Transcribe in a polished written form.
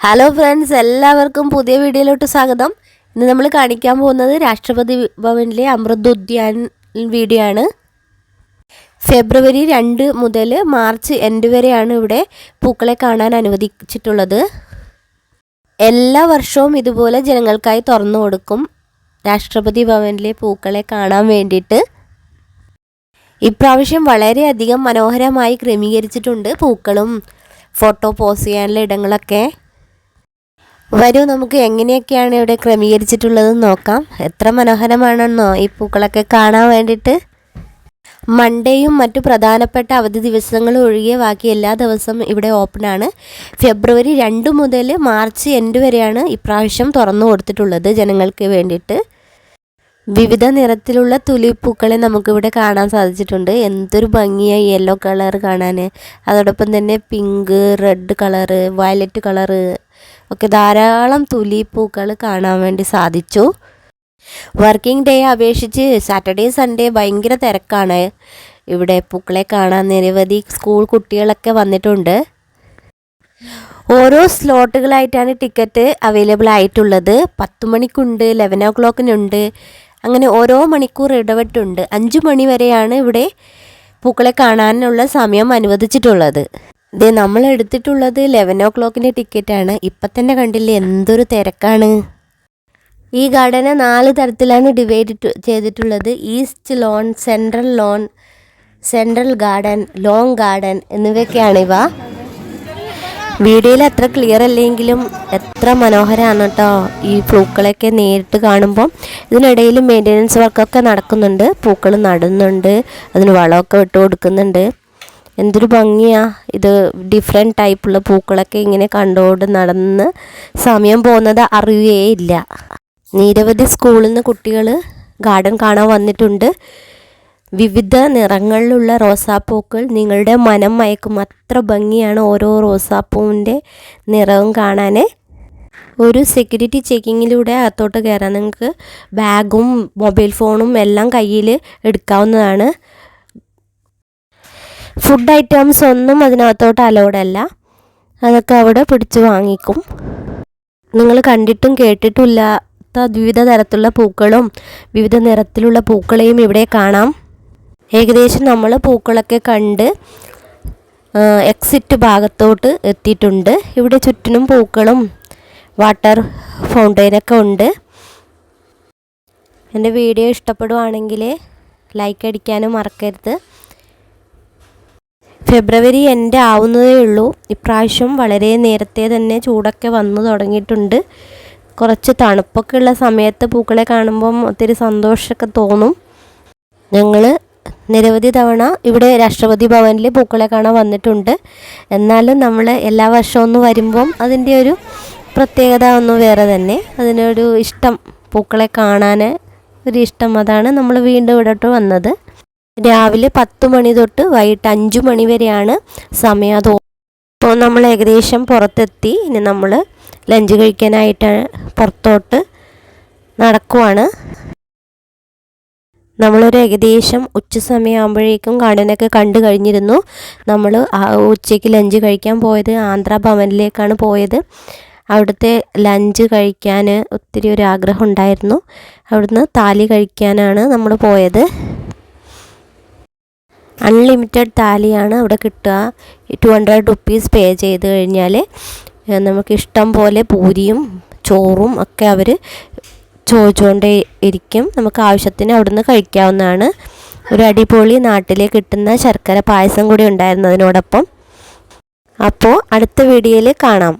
Hello friends, എല്ലാവർക്കും പുതിയ വീഡിയോയിലോട്ട് സ്വാഗതം. ഇന്ന് നമ്മൾ കാണിക്കാൻ പോകുന്നത് രാഷ്ട്രപതി ഭവനിലെ അമൃത് ഉദ്യാൻ വീഡിയോ ആണ്. ഫെബ്രുവരി 2 മുതൽ മാർച്ച് എൻഡ് വരെയാണ് ഇവിടെ പൂക്കളെ കാണാൻ അനുവദിച്ചിട്ടുള്ളത്. എല്ലാ വർഷവും ഇതുപോലെ ജനങ്ങൾക്കായി തുറന്നു കൊടുക്കും രാഷ്ട്രപതി ഭവനിലെ പൂക്കളെ കാണാൻ വേണ്ടിയിട്ട്. ഇപ്രാവശ്യം വളരെയധികം മനോഹരമായി ക്രമീകരിച്ചിട്ടുണ്ട് പൂക്കളും ഫോട്ടോ പോസ്റ്റ് ചെയ്യാനുള്ള ഇടങ്ങളൊക്കെ. വരൂ, നമുക്ക് എങ്ങനെയൊക്കെയാണ് ഇവിടെ ക്രമീകരിച്ചിട്ടുള്ളതെന്ന് നോക്കാം. എത്ര മനോഹരമാണെന്നോ ഈ പൂക്കളൊക്കെ കാണാൻ വേണ്ടിയിട്ട്. മൺഡേയും മറ്റു പ്രധാനപ്പെട്ട അവധി ദിവസങ്ങളും ഒഴികെ ബാക്കി എല്ലാ ദിവസവും ഇവിടെ ഓപ്പണാണ്. ഫെബ്രുവരി 2 മുതൽ മാർച്ച് എൻഡ് വരെയാണ് ഇപ്രാവശ്യം തുറന്നു കൊടുത്തിട്ടുള്ളത് ജനങ്ങൾക്ക് വേണ്ടിയിട്ട്. വിവിധ നിറത്തിലുള്ള തുലിപ്പൂക്കളെ നമുക്കിവിടെ കാണാൻ സാധിച്ചിട്ടുണ്ട്. എന്തൊരു ഭംഗിയായി യെല്ലോ കളർ കാണാൻ. അതോടൊപ്പം തന്നെ pink, red colour, violet colour ഒക്കെ ധാരാളം തുലിപ്പൂക്കൾ കാണാൻ വേണ്ടി സാധിച്ചു. വർക്കിംഗ് ഡേ അപേക്ഷിച്ച് സാറ്റർഡേ സൺഡേ ഭയങ്കര തിരക്കാണ്. ഇവിടെ പൂക്കളെ കാണാൻ നിരവധി സ്കൂൾ കുട്ടികളൊക്കെ വന്നിട്ടുണ്ട്. ഓരോ സ്ലോട്ടുകളായിട്ടാണ് ടിക്കറ്റ് അവൈലബിൾ ആയിട്ടുള്ളത്. 10 മണിക്കുണ്ട്, 11 o'clockനുണ്ട്, അങ്ങനെ ഓരോ മണിക്കൂർ ഇടവിട്ടുണ്ട്. 5 മണി വരെയാണ് ഇവിടെ പൂക്കളെ കാണാനുള്ള സമയം അനുവദിച്ചിട്ടുള്ളത്. ഇത് നമ്മൾ എടുത്തിട്ടുള്ളത് 11 o'clockൻ്റെ ടിക്കറ്റാണ്. ഇപ്പം തന്നെ കണ്ടില്ലേ എന്തൊരു തിരക്കാണ്. ഈ ഗാർഡനെ 4 തരത്തിലാണ് ഡിവൈഡ് ചെയ്തിട്ടുള്ളത്. East lawn, central lawn, central garden, long garden എന്നിവയൊക്കെയാണിവ. വീഡിയോയിൽ അത്ര ക്ലിയർ അല്ലെങ്കിലും എത്ര മനോഹരമാണ് കേട്ടോ ഈ പൂക്കളൊക്കെ നേരിട്ട് കാണുമ്പോൾ. ഇതിനിടയിൽ മെയിൻ്റനൻസ് വർക്കൊക്കെ നടക്കുന്നുണ്ട്. പൂക്കൾ നടുന്നുണ്ട്, അതിന് വളമൊക്കെ ഇട്ട് കൊടുക്കുന്നുണ്ട്. എന്തൊരു ഭംഗിയാണ് ഇത്. ഡിഫറെൻറ്റ് ടൈപ്പുള്ള പൂക്കളൊക്കെ ഇങ്ങനെ കണ്ടുകൊണ്ട് നടന്ന് സമയം പോകുന്നത് അറിയുകയില്ല. നിരവധി സ്കൂളിൽ നിന്ന് കുട്ടികൾ ഗാർഡൻ കാണാൻ വന്നിട്ടുണ്ട്. വിവിധ നിറങ്ങളിലുള്ള റോസാപ്പൂക്കൾ നിങ്ങളുടെ മനം മയക്കും. അത്ര ഭംഗിയാണ് ഓരോ റോസാപ്പൂവിൻ്റെ നിറവും കാണാൻ. ഒരു സെക്യൂരിറ്റി ചെക്കിങ്ങിലൂടെ അകത്തോട്ട് കയറാം. നിങ്ങൾക്ക് ബാഗും മൊബൈൽ ഫോണും എല്ലാം കയ്യിൽ എടുക്കാവുന്നതാണ്. ഫുഡ് ഐറ്റംസ് ഒന്നും അതിനകത്തോട്ട് അലൗഡ് അല്ല. അതൊക്കെ അവിടെ പിടിച്ച് വാങ്ങിക്കും. നിങ്ങൾ കണ്ടിട്ടും കേട്ടിട്ടും ഇല്ലാത്ത വിവിധ തരത്തിലുള്ള പൂക്കളും വിവിധ നിറത്തിലുള്ള പൂക്കളെയും ഇവിടെ കാണാം. ഏകദേശം നമ്മൾ പൂക്കളൊക്കെ കണ്ട് എക്സിറ്റ് ഭാഗത്തോട്ട് എത്തിയിട്ടുണ്ട്. ഇവിടെ ചുറ്റിനും പൂക്കളും വാട്ടർ ഫൗണ്ടെയിനൊക്കെ ഉണ്ട്. എൻ്റെ വീഡിയോ ഇഷ്ടപ്പെടുവാണെങ്കിൽ ലൈക്ക് അടിക്കാനും മറക്കരുത്. ഫെബ്രുവരി എൻഡ് ആവുന്നതേ ഉള്ളൂ. ഇപ്രാവശ്യം വളരെ നേരത്തെ തന്നെ ചൂടൊക്കെ വന്നു തുടങ്ങിയിട്ടുണ്ട്. കുറച്ച് തണുപ്പൊക്കെ ഉള്ള സമയത്ത് പൂക്കളെ കാണുമ്പം ഒത്തിരി സന്തോഷമൊക്കെ തോന്നും. ഞങ്ങൾ നിരവധി തവണ ഇവിടെ രാഷ്ട്രപതി ഭവനിൽ പൂക്കളെ കാണാൻ വന്നിട്ടുണ്ട്. എന്നാലും നമ്മൾ എല്ലാ വർഷവും ഒന്ന് വരുമ്പം അതിൻ്റെ ഒരു പ്രത്യേകത ഒന്ന് വേറെ തന്നെ. അതിനൊരു ഇഷ്ടം, പൂക്കളെ കാണാൻ ഒരു ഇഷ്ടം. അതാണ് നമ്മൾ വീണ്ടും ഇവിടോട്ട് വന്നത്. രാവിലെ 10 മണി തൊട്ട് വൈകിട്ട് 5 മണി വരെയാണ് സമയം. അപ്പോൾ നമ്മൾ ഏകദേശം പുറത്തെത്തി. ഇനി നമ്മൾ ലഞ്ച് കഴിക്കാനായിട്ട് പുറത്തോട്ട് നടക്കുവാണ്. നമ്മളൊരു ഏകദേശം ഉച്ച സമയമാകുമ്പോഴേക്കും ഗാർഡനൊക്കെ കണ്ടു കഴിഞ്ഞിരുന്നു. നമ്മൾ ഉച്ചയ്ക്ക് ലഞ്ച് കഴിക്കാൻ പോയത് ആന്ധ്ര ഭവനിലേക്കാണ് പോയത്. അവിടുത്തെ ലഞ്ച് കഴിക്കാൻ ഒത്തിരി ഒരു ആഗ്രഹം ഉണ്ടായിരുന്നു. അവിടുന്ന് താലി കഴിക്കാനാണ് നമ്മൾ പോയത്. അൺലിമിറ്റഡ് താലിയാണ് അവിടെ കിട്ടുക. 200 rupees പേ ചെയ്ത് കഴിഞ്ഞാൽ നമുക്ക് ഇഷ്ടം പോലെ പൂരിയും ചോറും ഒക്കെ അവർ ചോദിച്ചുകൊണ്ടേ ഇരിക്കും. നമുക്ക് ആവശ്യത്തിന് അവിടുന്ന് കഴിക്കാവുന്നതാണ്. ഒരു അടിപൊളി നാട്ടിലെ കിട്ടുന്ന ശർക്കര പായസം കൂടി ഉണ്ടായിരുന്നു അതിനോടൊപ്പം. അപ്പോൾ അടുത്ത വീഡിയോയിൽ കാണാം.